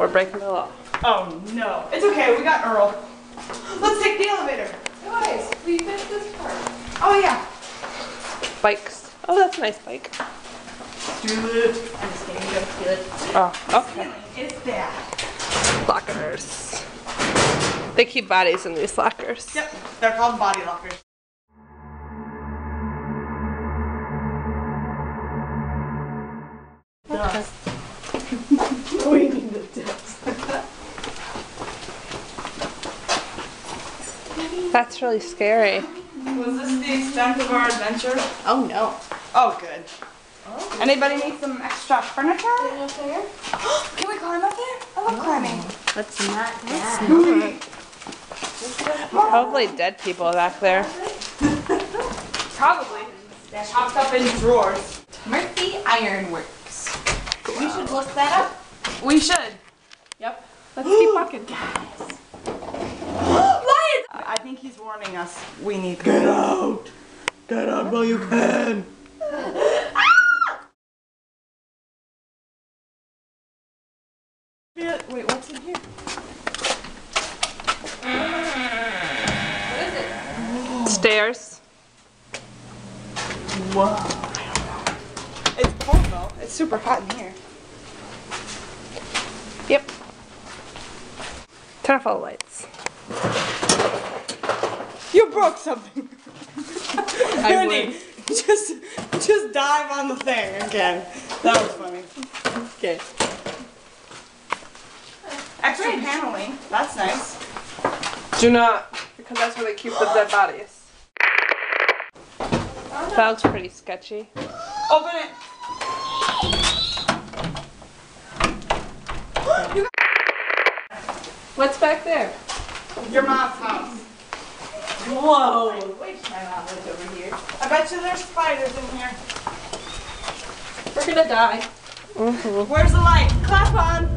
We're breaking the law. Oh no. It's okay, we got Earl. Let's take the elevator. Guys, we finished this part. Oh yeah. Bikes. Oh, that's a nice bike. Do it. I'm just kidding, don't do it. Oh, okay. It's bad. Lockers. They keep bodies in these lockers. Yep, they're called body lockers. Okay. We need the tips. That's really scary. Was this the extent of our adventure? Oh no. Oh, good. Anybody need some extra furniture? Up there? Can we climb up there? I love climbing. Let's not that. Probably dead people back there. Probably. Chopped up in drawers. Murphy Ironworks. We should look that up. We should. Yep. Let's keep walking. Lions! I think he's warning us. We need to get out. Get out while you can. Wait, what's in here? Stairs. Whoa. It's cold though. It's super hot in here. Yep. Turn off all the lights. You broke something. I Randy, just dive on the thing again. That was funny. Okay. Extra paneling. That's nice. Do not, because that's where they keep the dead bodies. That looks pretty sketchy. Open it. What's back there? Your mom's house. Whoa. Which my mom lives over here. I bet you there's spiders in here. We're gonna die. Where's the light? Clap on.